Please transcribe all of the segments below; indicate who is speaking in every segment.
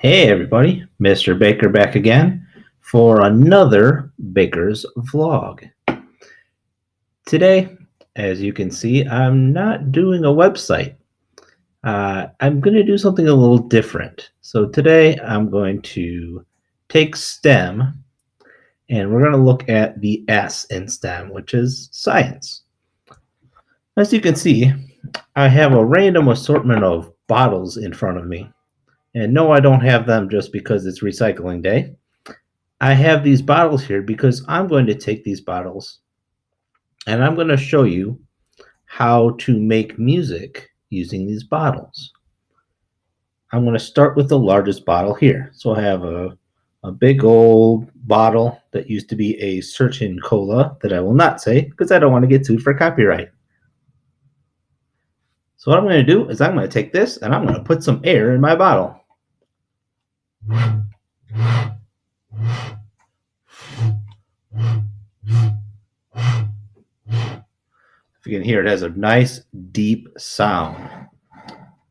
Speaker 1: Hey everybody, Mr. Baker back again for another Baker's Vlog. Today, as you can see, I'm not doing a website. I'm going to do something a little different. So today I'm going to take STEM and we're going to look at the S in STEM, which is science. As you can see, I have a random assortment of bottles in front of me. And no, I don't have them just because it's recycling day. I have these bottles here because I'm going to take these bottles and I'm going to show you how to make music using these bottles. I'm going to start with the largest bottle here. So I have a big old bottle that used to be a certain cola that I will not say because I don't want to get sued for copyright. So what I'm going to do is I'm going to take this and I'm going to put some air in my bottle. If you can hear, it has a nice deep sound.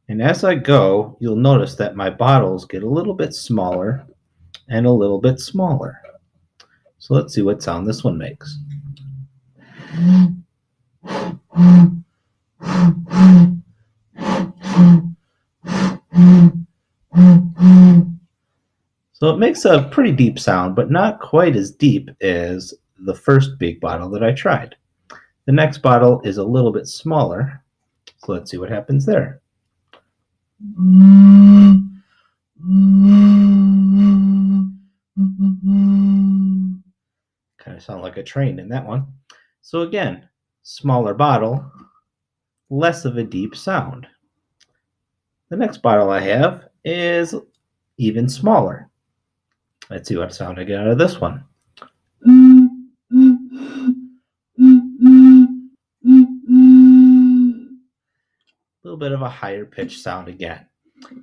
Speaker 1: And as I go, you'll notice that my bottles get a little bit smaller and a little bit smaller. So let's see what sound this one makes. So it makes a pretty deep sound, but not quite as deep as the first big bottle that I tried. The next bottle is a little bit smaller, so let's see what happens there. Kind of sound like a train in that one. So again, smaller bottle, less of a deep sound. The next bottle I have is even smaller. Let's see what sound I get out of this one. A little bit of a higher pitch sound again.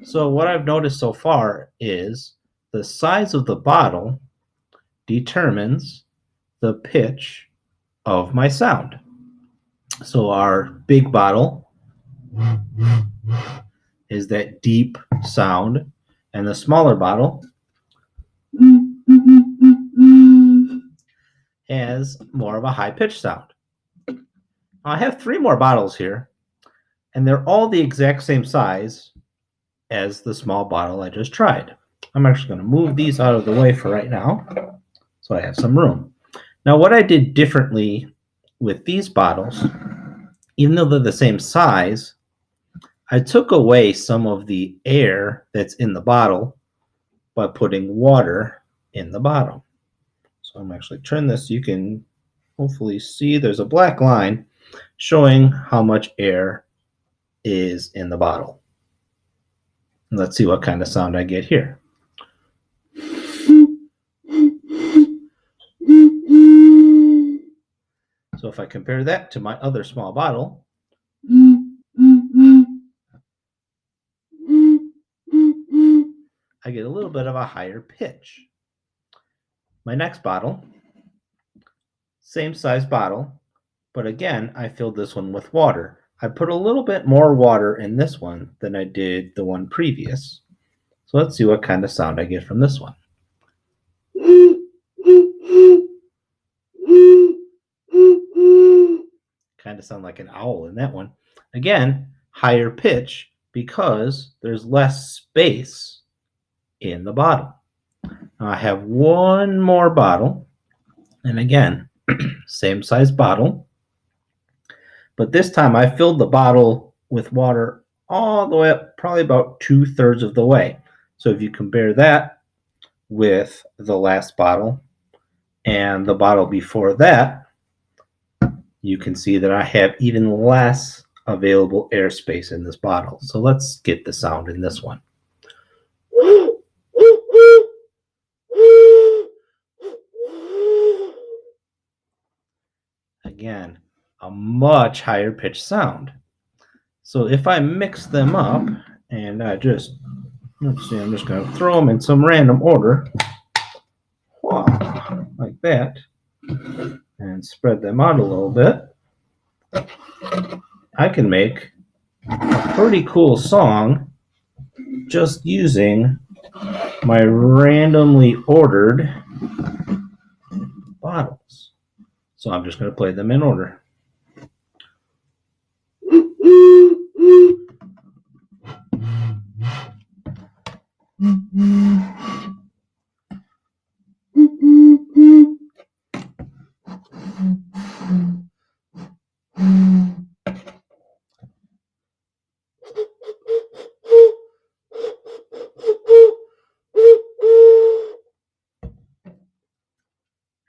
Speaker 1: So what I've noticed so far is the size of the bottle determines the pitch of my sound. So our big bottle is that deep sound, and the smaller bottle has more of a high-pitched sound. I have 3 more bottles here, and they're all the exact same size as the small bottle I just tried. I'm actually going to move these out of the way for right now so I have some room. Now what I did differently with these bottles, even though they're the same size, I took away some of the air that's in the bottle by putting water in the bottom. So I'm actually turn this so you can hopefully see there's a black line showing how much air is in the bottle. And let's see what kind of sound I get here. So if I compare that to my other small bottle, I get a little bit of a higher pitch. My next bottle, same size bottle, but again, I filled this one with water. I put a little bit more water in this one than I did the one previous. So let's see what kind of sound I get from this one. Kind of sound like an owl in that one. Again, higher pitch because there's less space in the bottle. Now I have one more bottle, and again, same size bottle, but this time I filled the bottle with water all the way up, probably about 2/3 of the way. So if you compare that with the last bottle and the bottle before that, you can see that I have even less available airspace in this bottle. So let's get the sound in this one. Again, a much higher pitched sound. So if I mix them up and I just, let's see, I'm just going to throw them in some random order, like that. And and spread them out a little bit, I can make a pretty cool song just using my randomly ordered bottles. So I'm just going to play them in order.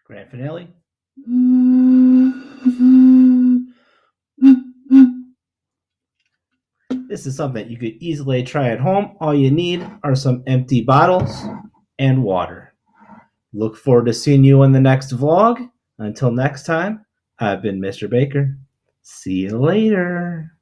Speaker 1: Grand finale. This is something that you could easily try at home. All you need are some empty bottles and water. Look forward to seeing you in the next vlog. Until next time, I've been Mr. Baker. See you later.